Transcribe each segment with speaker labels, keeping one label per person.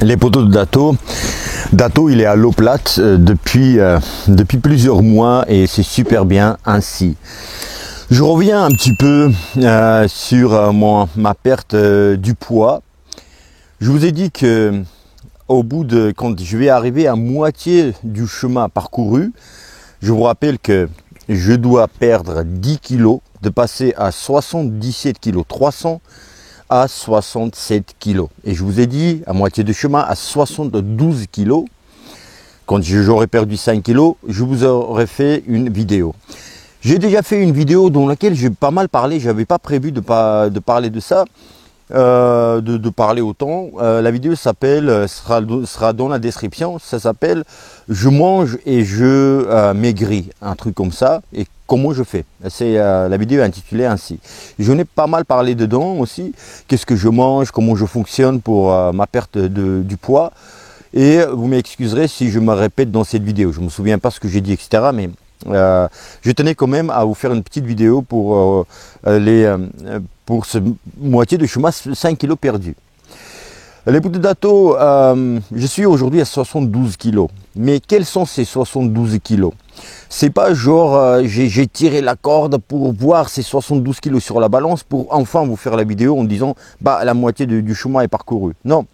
Speaker 1: les poteaux de Dato. Dato, il est à l'eau plate depuis plusieurs mois et c'est super bien ainsi. Je reviens un petit peu sur ma perte du poids. Je vous ai dit que quand je vais arriver à moitié du chemin parcouru, je vous rappelle que je dois perdre 10 kg, de passer à 77 kg 300 à 67 kg. Et je vous ai dit à moitié du chemin à 72 kg. Quand j'aurais perdu 5 kg, je vous aurais fait une vidéo. J'ai déjà fait une vidéo dans laquelle j'ai pas mal parlé. J'avais pas prévu de parler de ça, de parler autant. La vidéo sera dans la description. Ça s'appelle je mange et je maigris, un truc comme ça. Et comment je fais. C'est la vidéo est intitulée ainsi. Je n'ai pas mal parlé dedans aussi. Qu'est-ce que je mange, comment je fonctionne pour ma perte du poids. Et vous m'excuserez si je me répète dans cette vidéo. Je ne me souviens pas ce que j'ai dit, etc. Mais je tenais quand même à vous faire une petite vidéo pour ce moitié de chemin, 5 kg perdus. Les poteaux de Dato, je suis aujourd'hui à 72 kg. Mais quels sont ces 72 kg? C'est pas genre j'ai tiré la corde pour voir ces 72 kg sur la balance pour enfin vous faire la vidéo en disant bah la moitié du chemin est parcouru. Non.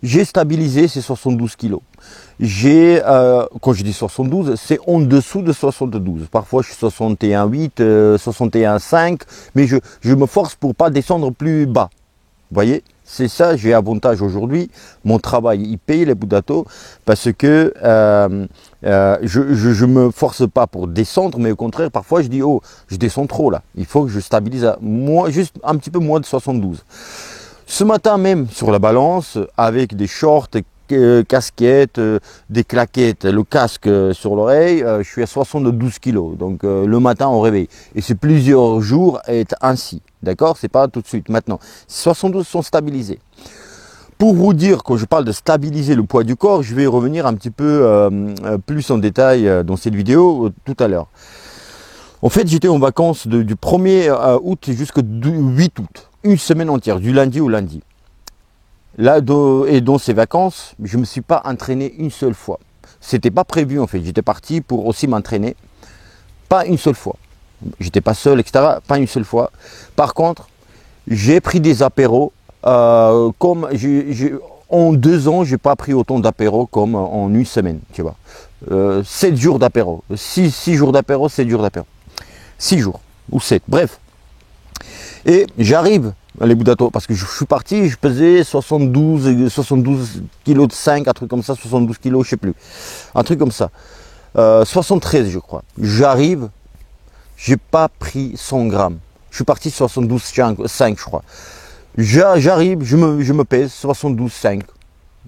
Speaker 1: J'ai stabilisé ces 72 kg. Quand je dis 72, c'est en dessous de 72. Parfois, je suis 61,8, 61,5, mais je me force pour pas descendre plus bas. Vous voyez, c'est ça, j'ai avantage aujourd'hui. Mon travail, il paye les poteaux de Dato parce que je me force pas pour descendre, mais au contraire, parfois, je dis, oh, je descends trop là. Il faut que je stabilise à juste un petit peu moins de 72. Ce matin même, sur la balance, avec des shorts, casquettes, des claquettes, le casque sur l'oreille, je suis à 72 kg. Donc le matin au réveil. Et c'est plusieurs jours être ainsi. D'accord? C'est pas tout de suite. Maintenant, 72 sont stabilisés. Pour vous dire, quand je parle de stabiliser le poids du corps, je vais revenir un petit peu plus en détail dans cette vidéo tout à l'heure. En fait, j'étais en vacances du 1er août jusqu'au 8 août. Une semaine entière, du lundi au lundi. Là, et dans ces vacances, je ne me suis pas entraîné une seule fois. C'était pas prévu en fait. J'étais parti pour aussi m'entraîner. Pas une seule fois. J'étais pas seul, etc. Pas une seule fois. Par contre, j'ai pris des apéros. Comme en 2 ans, j'ai pas pris autant d'apéros comme en une semaine. Tu vois. 7 jours d'apéros. 6 jours d'apéros, 7 jours d'apéros. 6 jours ou 7. Bref. Et j'arrive les poteaux de Dato parce que je suis parti, je pesais 72 kg de 5, un truc comme ça, 72 kg, je sais plus. Un truc comme ça. 73 je crois. J'arrive, j'ai pas pris 100 grammes. Je suis parti 72,5 je crois. J'arrive, je me pèse 72,5.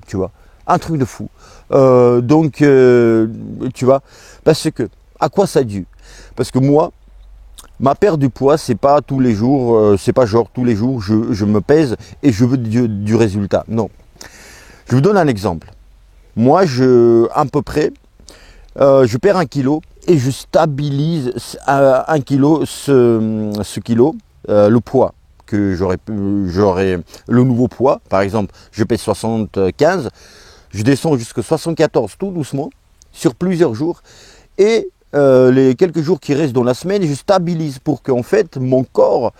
Speaker 1: Tu vois. Un truc de fou. Tu vois, parce que, à quoi ça dû? Parce que moi, ma perte du poids, c'est pas tous les jours, c'est pas genre tous les jours je me pèse et je veux du résultat. Non. Je vous donne un exemple. Moi, à peu près, je perds 1 kg et je stabilise à 1 kg ce kilo, le poids que j'aurais le nouveau poids. Par exemple, je pèse 75, je descends jusqu'à 74 tout doucement sur plusieurs jours et les quelques jours qui restent dans la semaine, je stabilise pour qu'en fait mon corps,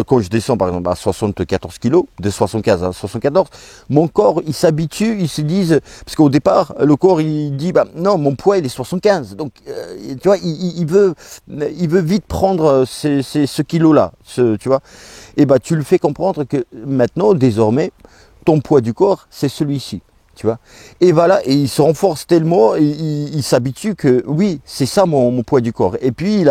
Speaker 1: quand je descends par exemple à 74 kg, de 75 à 74, mon corps il s'habitue, il se dit, parce qu'au départ le corps il dit bah non mon poids il est 75, donc tu vois il veut vite prendre ce kilo là, tu vois, et bah tu le fais comprendre que maintenant désormais ton poids du corps c'est celui-ci. Tu vois, et voilà, et il se renforce tellement, il s'habitue que oui, c'est ça mon poids du corps. Et puis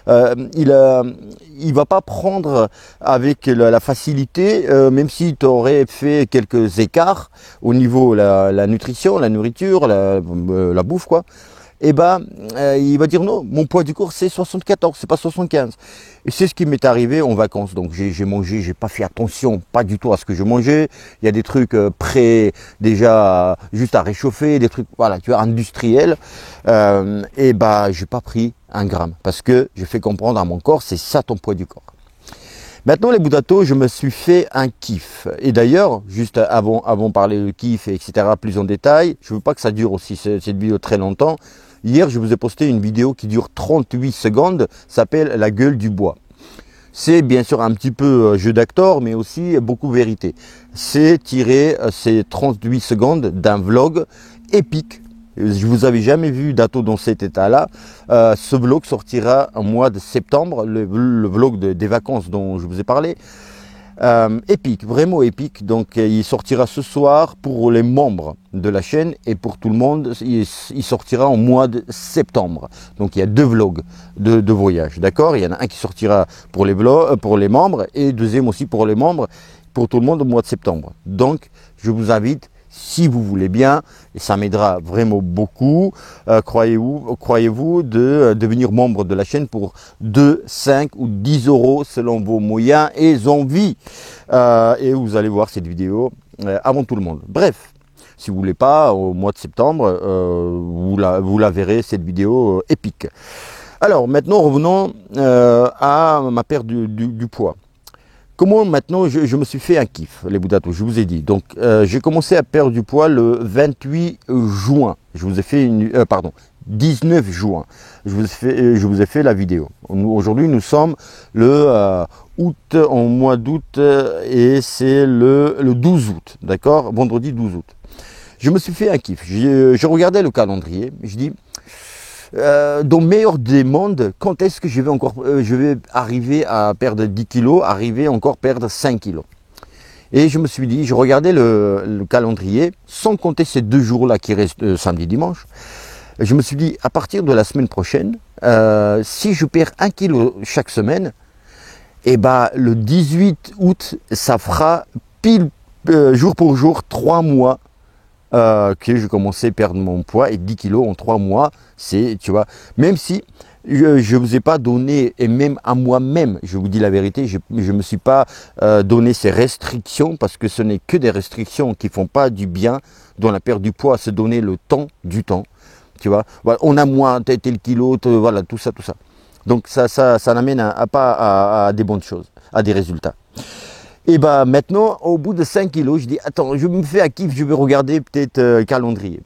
Speaker 1: il va pas prendre avec la facilité, même si tu aurais fait quelques écarts au niveau la nutrition, la nourriture, la bouffe quoi. Et ben il va dire non, mon poids du corps c'est 74, c'est pas 75. Et c'est ce qui m'est arrivé en vacances. Donc j'ai mangé, j'ai pas fait attention, pas du tout à ce que je mangeais. Il y a des trucs prêts déjà juste à réchauffer, des trucs voilà, tu vois, industriels. Et ben j'ai pas pris 1 gramme parce que j'ai fait comprendre à mon corps, c'est ça ton poids du corps. Maintenant les Boudato, je me suis fait un kiff. Et d'ailleurs, juste avant de parler le kiff, etc., plus en détail, je veux pas que ça dure aussi cette vidéo très longtemps. Hier, je vous ai posté une vidéo qui dure 38 secondes, s'appelle La gueule du bois. C'est bien sûr un petit peu jeu d'acteur, mais aussi beaucoup vérité. C'est tiré ces 38 secondes d'un vlog épique. Je vous avais jamais vu Dato dans cet état-là. Ce vlog sortira au mois de septembre, le vlog des vacances dont je vous ai parlé. Épique, vraiment épique. Donc il sortira ce soir pour les membres de la chaîne et pour tout le monde. Il sortira au mois de septembre. Donc il y a 2 vlogs de voyage, d'accord. Il y en a un qui sortira pour les membres et deuxième aussi pour les membres, pour tout le monde au mois de septembre. Donc je vous invite, si vous voulez bien, et ça m'aidera vraiment beaucoup, croyez-vous, de devenir membre de la chaîne pour 2, 5 ou 10 euros selon vos moyens et envies. Et vous allez voir cette vidéo avant tout le monde. Bref, si vous voulez pas, au mois de septembre, vous la verrez, cette vidéo épique. Alors maintenant, revenons à ma perte du poids. Comment maintenant je me suis fait un kiff, les Boudato, je vous ai dit. Donc j'ai commencé à perdre du poids le 28 juin. Je vous ai fait 19 juin. Je vous ai fait la vidéo. Aujourd'hui nous sommes le mois d'août et c'est le 12 août, d'accord, vendredi 12 août. Je me suis fait un kiff. Je regardais le calendrier, je dis dans le meilleur des mondes, quand est-ce que je vais arriver à perdre 10 kilos, arriver encore perdre 5 kilos. Et je me suis dit, je regardais le calendrier, sans compter ces 2 jours-là qui restent samedi, dimanche. Je me suis dit, à partir de la semaine prochaine, si je perds 1 kilo chaque semaine, et le 18 août, ça fera pile jour pour jour 3 mois que je commençais à perdre mon poids, et 10 kilos en 3 mois, c'est, tu vois, même si je ne vous ai pas donné, et même à moi-même, je vous dis la vérité, je ne me suis pas donné ces restrictions, parce que ce n'est que des restrictions qui ne font pas du bien dans la perte du poids, se donner le temps du temps, tu vois, voilà, on a moins tel kilo, voilà, tout ça. Donc ça n'amène pas à des bonnes choses, à des résultats. Et maintenant, au bout de 5 kilos, je dis, attends, je me fais un kiff, je vais regarder peut-être calendrier.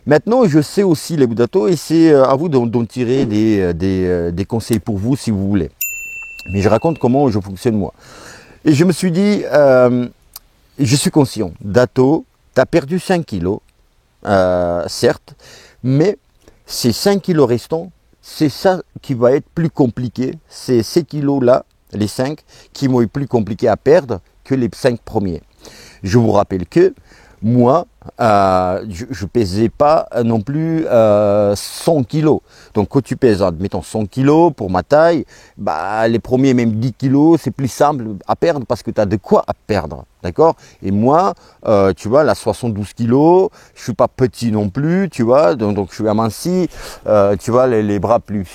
Speaker 1: Maintenant, je sais aussi les Boudato, et c'est à vous d'en tirer des conseils pour vous si vous voulez. Mais je raconte comment je fonctionne moi. Et je me suis dit, je suis conscient, Dato, tu as perdu 5 kilos, certes, mais ces 5 kilos restants, c'est ça qui va être plus compliqué, c'est ces kilos-là, les 5 qui vont être plus compliqués à perdre que les 5 premiers. Je vous rappelle que moi, je pesais pas non plus 100 kilos. Donc quand tu pèses, admettons 100 kilos pour ma taille, les premiers même 10 kilos, c'est plus simple à perdre parce que tu as de quoi à perdre. D'accord? Et moi, tu vois, là 72 kilos, je suis pas petit non plus, tu vois, donc je suis aminci, tu vois, les bras plus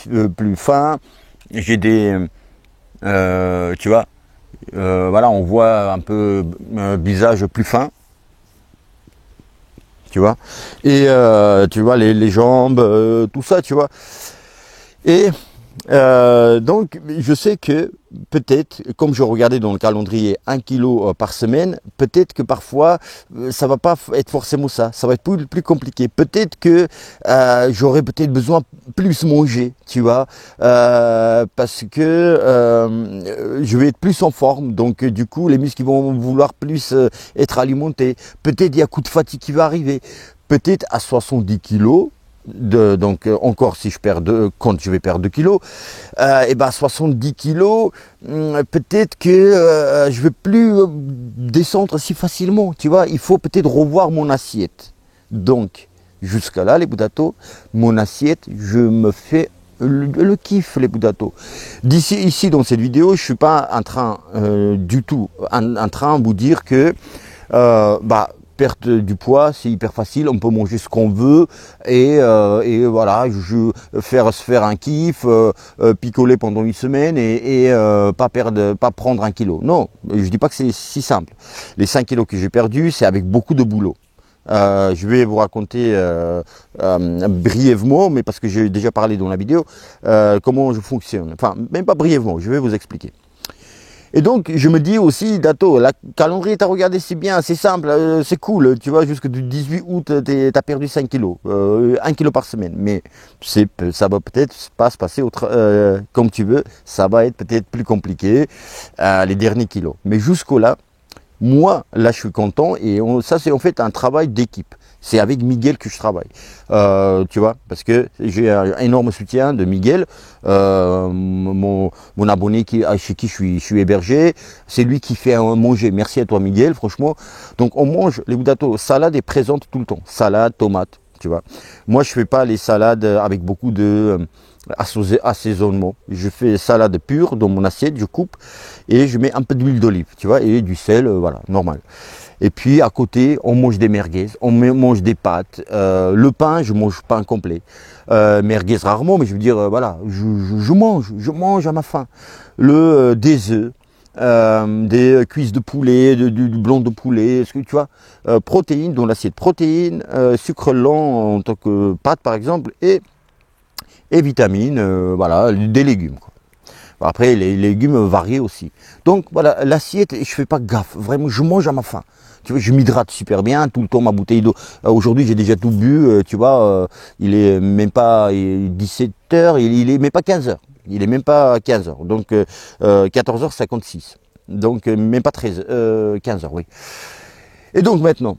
Speaker 1: fins, j'ai des... tu vois, voilà, on voit un peu un visage plus fin, tu vois, et tu vois les jambes, tout ça, tu vois, et donc je sais que peut-être, comme je regardais dans le calendrier 1 kilo par semaine, peut-être que parfois ça va pas être forcément ça va être plus compliqué. Peut-être que j'aurais peut-être besoin plus manger, tu vois, parce que je vais être plus en forme, donc du coup les muscles vont vouloir plus être alimentés. Peut-être il y a un coup de fatigue qui va arriver. Peut-être à 70 kilos. Donc encore si je perds quand je vais perdre 2 kilos, 70 kilos, peut-être que je vais plus descendre si facilement, tu vois, il faut peut-être revoir mon assiette. Donc jusqu'à là les Boudato, mon assiette, je me fais le kiff les Boudato. Ici dans cette vidéo, je suis pas en train du tout en train de vous dire que perte du poids, c'est hyper facile, on peut manger ce qu'on veut et voilà, se faire un kiff, picoler pendant une semaine et pas prendre 1 kilo. Non, je dis pas que c'est si simple. Les 5 kilos que j'ai perdus, c'est avec beaucoup de boulot. Je vais vous raconter brièvement, mais parce que j'ai déjà parlé dans la vidéo, comment je fonctionne. Enfin, même pas brièvement, je vais vous expliquer. Et donc, je me dis aussi, Dato, la calendrier, t'as regardé, c'est bien, c'est simple, c'est cool. Tu vois, jusque du 18 août, t'as perdu 5 kilos, 1 kilo par semaine. Mais ça va peut-être pas se passer comme tu veux. Ça va être peut-être plus compliqué, les derniers kilos. Mais jusqu'au là, moi, là, je suis content. Et ça, c'est en fait un travail d'équipe. C'est avec Miguel que je travaille, tu vois, parce que j'ai un énorme soutien de Miguel, mon abonné chez qui je suis hébergé. C'est lui qui fait manger. Merci à toi, Miguel, franchement. Donc, on mange les budato, salade est présente tout le temps, salade, tomate, tu vois. Moi, je fais pas les salades avec beaucoup de assaisonnement. Je fais salade pure dans mon assiette, je coupe et je mets un peu d'huile d'olive, tu vois, et du sel, voilà, normal. Et puis à côté, on mange des merguez, on mange des pâtes. Le pain, je mange pain complet. Merguez rarement, mais je veux dire, voilà, je mange à ma faim. Des œufs, des cuisses de poulet, du blanc de poulet, ce que tu vois, protéines dans l'assiette, protéines, sucre lent en tant que pâte par exemple, et vitamines, voilà, des légumes, quoi. Après, les légumes variés aussi. Donc voilà, l'assiette, je fais pas gaffe. Vraiment, je mange à ma faim. Tu vois, je m'hydrate super bien, tout le temps ma bouteille d'eau. Aujourd'hui, j'ai déjà tout bu, tu vois, il est même pas 17 heures, il est même pas 15 heures. Il est même pas 15 heures. Donc 14h56. Donc même pas 15 heures, oui. Et donc maintenant,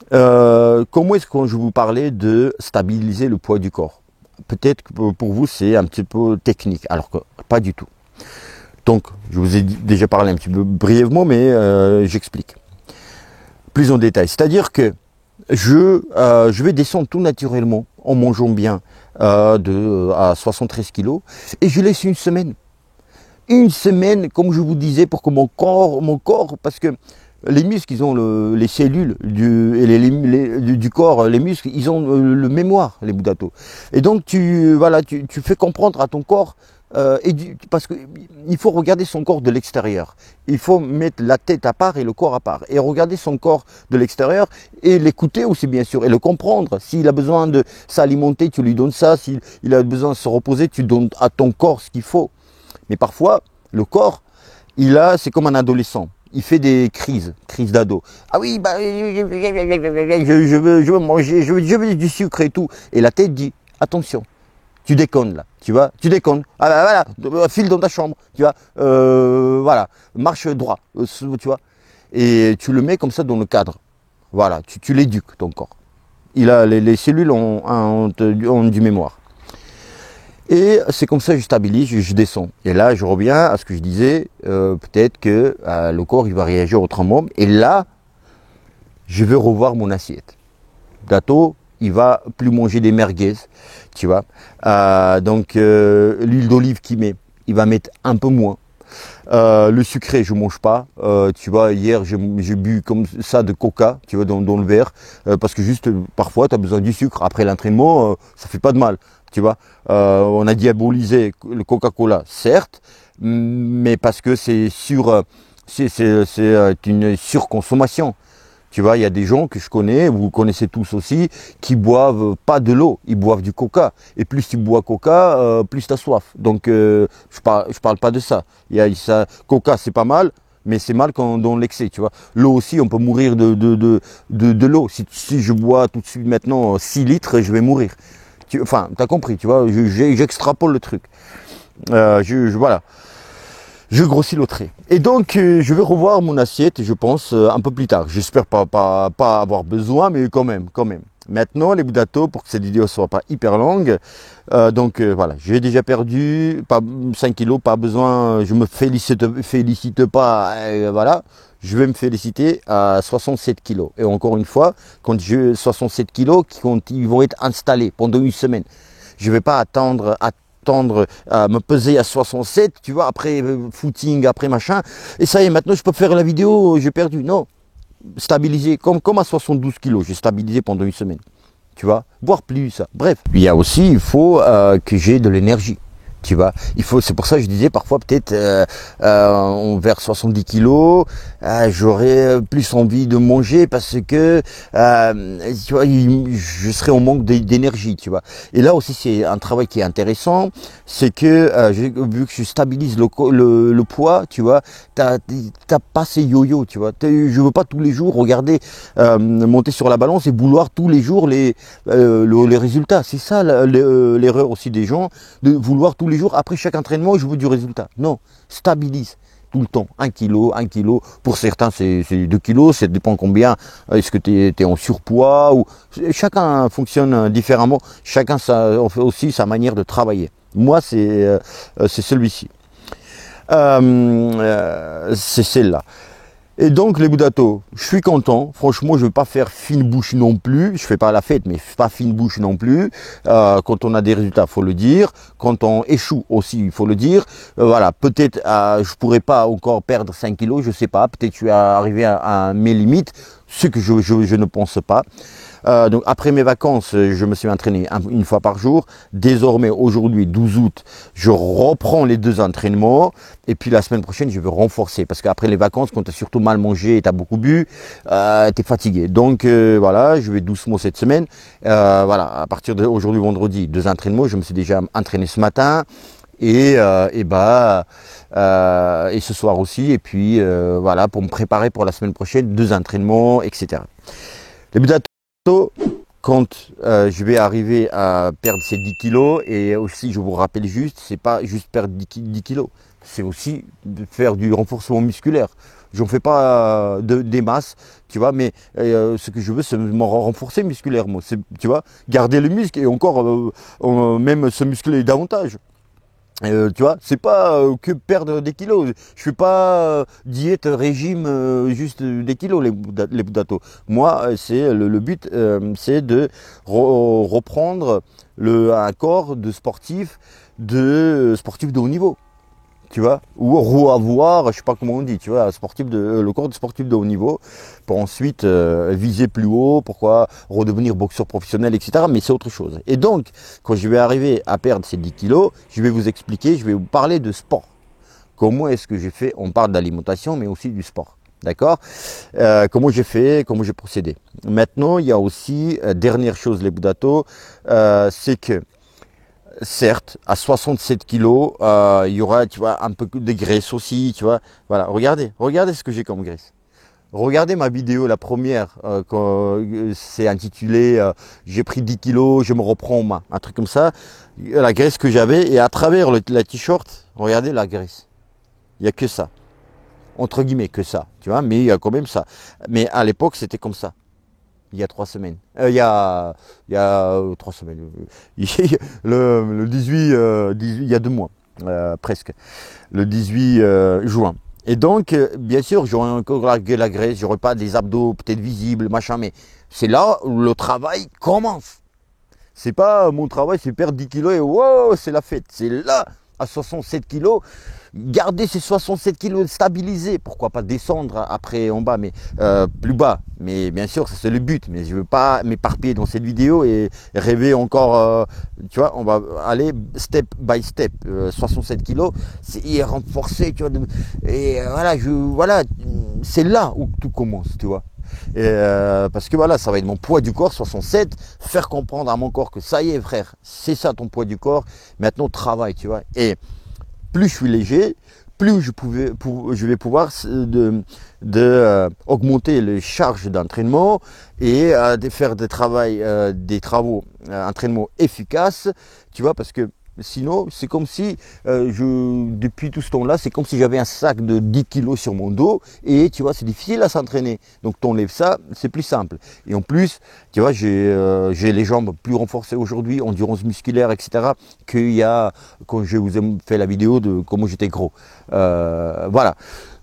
Speaker 1: comment est-ce que je vous parlais de stabiliser le poids du corps? Peut-être que pour vous, c'est un petit peu technique, alors que pas du tout. Donc, je vous ai déjà parlé un petit peu brièvement, mais j'explique plus en détail. C'est-à-dire que je vais descendre tout naturellement en mangeant bien à 73 kilos et je laisse une semaine. Une semaine, comme je vous disais, pour que mon corps, parce que les muscles, ils ont les cellules du corps, les muscles, ils ont le mémoire, les budato. Et donc, tu fais comprendre à ton corps, parce qu'il faut regarder son corps de l'extérieur. Il faut mettre la tête à part et le corps à part. Et regarder son corps de l'extérieur et l'écouter aussi, bien sûr, et le comprendre. S'il a besoin de s'alimenter, tu lui donnes ça. S'il a besoin de se reposer, tu donnes à ton corps ce qu'il faut. Mais parfois, le corps, c'est comme un adolescent. Il fait des crises d'ado. Ah oui, bah, je veux manger, je veux du sucre et tout. Et la tête dit, attention, tu déconnes là, tu vois, tu déconnes. Ah bah voilà, file dans ta chambre, tu vois, voilà, marche droit, tu vois. Et tu le mets comme ça dans le cadre. Voilà, tu l'éduques ton corps. Les cellules ont du mémoire. Et c'est comme ça que je stabilise, je descends. Et là, je reviens à ce que je disais, peut-être que le corps, il va réagir autrement. Et là, je vais revoir mon assiette. Dato, il va plus manger des merguez, tu vois. Donc, l'huile d'olive qu'il met, il va mettre un peu moins. Le sucré, je mange pas. Tu vois, hier, j'ai bu comme ça de coca, tu vois, dans le verre. Parce que juste, parfois, tu as besoin du sucre. Après l'entraînement, ça fait pas de mal. Tu vois, on a diabolisé le Coca-Cola, certes, mais parce que c'est une surconsommation. Tu vois, il y a des gens que je connais, vous connaissez tous aussi, qui boivent pas de l'eau, ils boivent du coca. Et plus tu bois coca, plus tu as soif. Donc, je parle pas de ça. Coca, c'est pas mal, mais c'est mal quand dans l'excès, tu vois. L'eau aussi, on peut mourir de l'eau. Si je bois tout de suite maintenant 6 litres, je vais mourir. Enfin, tu as compris, tu vois, j'extrapole le truc. Voilà. Je grossis le trait. Et donc, je vais revoir mon assiette, je pense, un peu plus tard. J'espère pas avoir besoin, mais quand même. Maintenant, les budato, pour que cette vidéo ne soit pas hyper longue, voilà, j'ai déjà perdu 5 kilos, pas besoin, je me félicite pas, voilà. Je vais me féliciter à 67 kilos. Et encore une fois, quand j'ai 67 kilos, ils vont être installés pendant une semaine. Je ne vais pas attendre à me peser à 67, tu vois, après footing, après machin. Et ça y est, maintenant je peux faire la vidéo, j'ai perdu. Non, stabiliser, comme à 72 kilos, j'ai stabilisé pendant une semaine. Tu vois, voire plus ça. Bref, il y a aussi, il faut que j'ai de l'énergie. Tu vois, c'est pour ça que je disais parfois peut-être vers 70 kilos, j'aurais plus envie de manger parce que tu vois, je serais en manque d'énergie, tu vois. Et là aussi c'est un travail qui est intéressant, c'est que vu que je stabilise le poids, tu vois, t'as pas ces yo-yo, tu vois. Je veux pas tous les jours regarder monter sur la balance et vouloir tous les jours les résultats. C'est ça l'erreur aussi des gens, de vouloir tous les jours, après chaque entraînement, je veux du résultat. Non, stabilise tout le temps, 1 kilo, 1 kilo. Pour certains, c'est 2 kilos, ça dépend combien. Est-ce que tu es en surpoids ou chacun fonctionne différemment. Chacun on fait aussi sa manière de travailler. Moi, c'est celui-ci. C'est celle-là. Et donc les Budato, je suis content. Franchement, je ne veux pas faire fine bouche non plus. Je fais pas la fête, mais pas fine bouche non plus. Quand on a des résultats, faut le dire. Quand on échoue aussi, il faut le dire. Voilà, peut-être je pourrais pas encore perdre 5 kilos, je sais pas. Peut-être que je suis arrivé à mes limites, ce que je ne pense pas. Donc après mes vacances, je me suis entraîné une fois par jour. Désormais, aujourd'hui, 12 août, je reprends les 2 entraînements. Et puis la semaine prochaine, je vais renforcer. Parce qu'après les vacances, quand tu as surtout mal mangé et tu as beaucoup bu, tu es fatigué. Donc voilà, je vais doucement cette semaine. Voilà, à partir d'aujourd'hui, vendredi, 2 entraînements. Je me suis déjà entraîné ce matin. Et ce soir aussi. Et puis voilà, pour me préparer pour la semaine prochaine, 2 entraînements, etc. Les buts quand je vais arriver à perdre ces 10 kilos, et aussi je vous rappelle juste, c'est pas juste perdre 10 kilos, c'est aussi de faire du renforcement musculaire. Je ne fais pas des masses, tu vois, mais ce que je veux, c'est me renforcer musculairement, tu vois, garder le muscle et encore même se muscler davantage. Tu vois, c'est pas que perdre des kilos. Je fais pas diète, régime, juste des kilos les Budato. Moi, c'est le but, c'est de reprendre un corps de sportif de haut niveau. Tu vois, ou reavoir, je sais pas comment on dit, tu vois, le corps de sportif de haut niveau, pour ensuite viser plus haut, pourquoi redevenir boxeur professionnel, etc. Mais c'est autre chose. Et donc, quand je vais arriver à perdre ces 10 kilos, je vais vous expliquer, je vais vous parler de sport. Comment est-ce que j'ai fait? On parle d'alimentation, mais aussi du sport. D'accord? Comment j'ai fait, comment j'ai procédé. Maintenant, il y a aussi, dernière chose, les Budato, c'est que certes, à 67 kilos, il y aura, tu vois, un peu de graisse aussi, tu vois. Voilà, regardez ce que j'ai comme graisse. Regardez ma vidéo, la première, c'est intitulé j'ai pris 10 kilos, je me reprends en main. Un truc comme ça, la graisse que j'avais, et à travers la t-shirt, regardez la graisse. Il n'y a que ça. Entre guillemets, que ça, tu vois, mais il y a quand même ça. Mais à l'époque, c'était comme ça. Il y a 3 semaines. Il y a 3 semaines. Le 18, il y a 2 mois, presque. Le 18 juin. Et donc, bien sûr, j'aurai encore la graisse, j'aurai pas des abdos peut-être visibles, machin, mais c'est là où le travail commence. C'est pas mon travail, c'est perdre 10 kilos et wow, c'est la fête. C'est là, à 67 kilos, garder ces 67 kilos stabilisés. Pourquoi pas descendre après en bas, mais plus bas. Mais bien sûr, c'est le but. Mais je veux pas m'éparpiller dans cette vidéo et rêver encore. Tu vois, on va aller step by step. 67 kilos, c'est y renforcer. Tu vois, et voilà, c'est là où tout commence. Tu vois. Parce que voilà, ça va être mon poids du corps, 67, faire comprendre à mon corps que ça y est frère, c'est ça ton poids du corps, maintenant travaille, tu vois. Et plus je suis léger, plus je vais pouvoir augmenter les charges d'entraînement et de faire des travaux, entraînement efficaces, tu vois, parce que sinon, c'est comme si, depuis tout ce temps-là, c'est comme si j'avais un sac de 10 kilos sur mon dos et tu vois, c'est difficile à s'entraîner. Donc, tu enlèves ça, c'est plus simple. Et en plus, tu vois, j'ai les jambes plus renforcées aujourd'hui, endurance musculaire, etc. qu'il y a quand je vous ai fait la vidéo de comment j'étais gros. Voilà.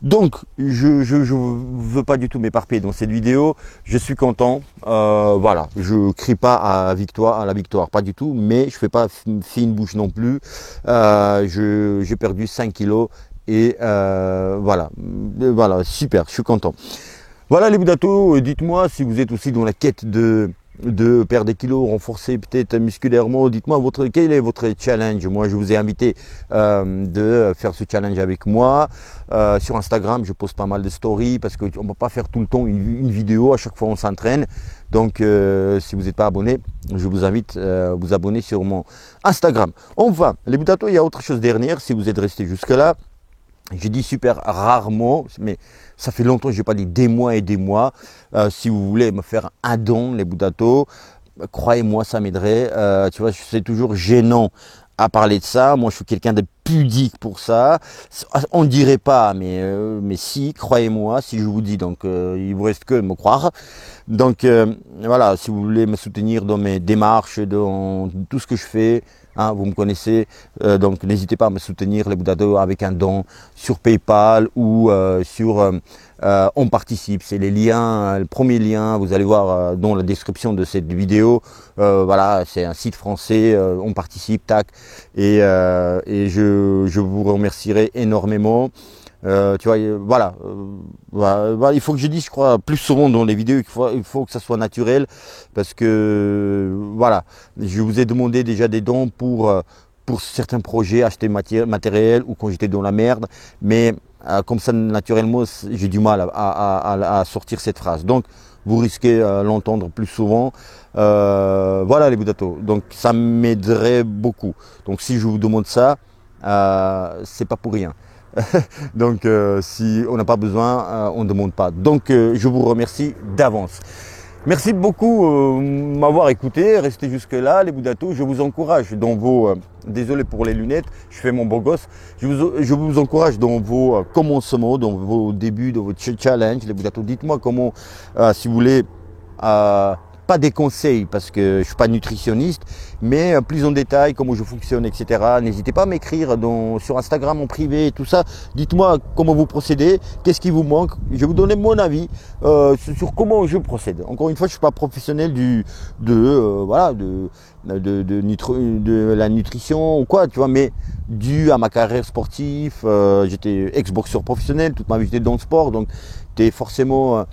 Speaker 1: Donc, je veux pas du tout m'éparpiller dans cette vidéo. Je suis content. Voilà, je crie pas à la victoire, pas du tout. Mais je fais pas fine bouche non plus. J'ai perdu 5 kilos et voilà, super. Je suis content. Voilà les Budato. Dites-moi si vous êtes aussi dans la quête de de perdre des kilos, renforcer peut-être musculairement, dites-moi quel est votre challenge. Moi, je vous ai invité de faire ce challenge avec moi. Sur Instagram, je poste pas mal de stories parce qu'on ne peut pas faire tout le temps une vidéo. À chaque fois, on s'entraîne. Donc, si vous n'êtes pas abonné, je vous invite à vous abonner sur mon Instagram. Enfin, les Budato, il y a autre chose dernière. Si vous êtes resté jusque-là, je dis super rarement, mais ça fait longtemps que je n'ai pas dit des mois et des mois. Si vous voulez me faire un don, les Budato, croyez-moi, ça m'aiderait. Tu vois, c'est toujours gênant à parler de ça. Moi, je suis quelqu'un de pudique pour ça. On ne dirait pas, mais si, croyez-moi, si je vous dis. Donc, il vous reste que de me croire. Donc, voilà, si vous voulez me soutenir dans mes démarches, dans tout ce que je fais, hein, vous me connaissez, donc n'hésitez pas à me soutenir, les Budato, avec un don sur PayPal ou sur On Participe. C'est les liens, le premier lien, vous allez voir dans la description de cette vidéo. Voilà, c'est un site français, On Participe, tac, et je vous remercierai énormément. Tu vois, voilà, il faut que je dise, je crois, plus souvent dans les vidéos, il faut que ça soit naturel, parce que, voilà, je vous ai demandé déjà des dons pour certains projets, acheter matériel, ou quand j'étais dans la merde, mais comme ça, naturellement, j'ai du mal à sortir cette phrase. Donc, vous risquez l'entendre plus souvent. Voilà les Budato, donc ça m'aiderait beaucoup. Donc, si je vous demande ça, c'est pas pour rien. Donc si on n'a pas besoin, on ne demande pas. Donc je vous remercie d'avance. Merci beaucoup m'avoir écouté, restez jusque là les Budato. Je vous encourage dans vos, désolé pour les lunettes, je fais mon beau gosse. Je vous encourage dans vos commencements, dans vos débuts, dans votre challenge les Budato. Dites-moi comment, si vous voulez, pas des conseils parce que je suis pas nutritionniste, mais plus en détail comment je fonctionne, etc. N'hésitez pas à m'écrire sur Instagram en privé et tout ça. Dites-moi comment vous procédez, qu'est-ce qui vous manque. Je vais vous donner mon avis sur comment je procède. Encore une fois, je suis pas professionnel de la nutrition ou quoi, tu vois, mais dû à ma carrière sportive, j'étais ex-boxeur professionnel, toute ma vie j'étais dans le sport, donc t'es forcément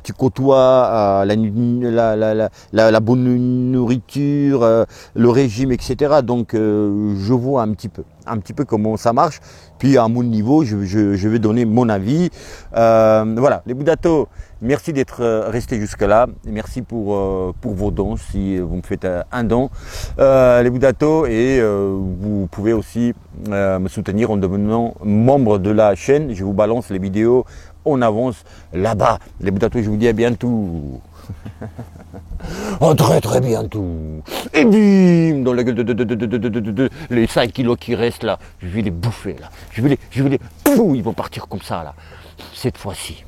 Speaker 1: tu côtoies la bonne nourriture, le régime, etc. Donc je vois un petit peu comment ça marche. Puis à mon niveau, je vais donner mon avis. Voilà, les Budato, merci d'être restés jusque là. Merci pour vos dons, si vous me faites un don, les Budato, et vous pouvez aussi me soutenir en devenant membre de la chaîne. Je vous balance les vidéos. On avance là-bas. Les Budato, je vous dis à bientôt. Oh, très très bientôt. Et bim, dans la gueule de les 5 kilos qui restent là, je vais les bouffer là. Je vais les, ils vont partir comme ça là, cette fois-ci.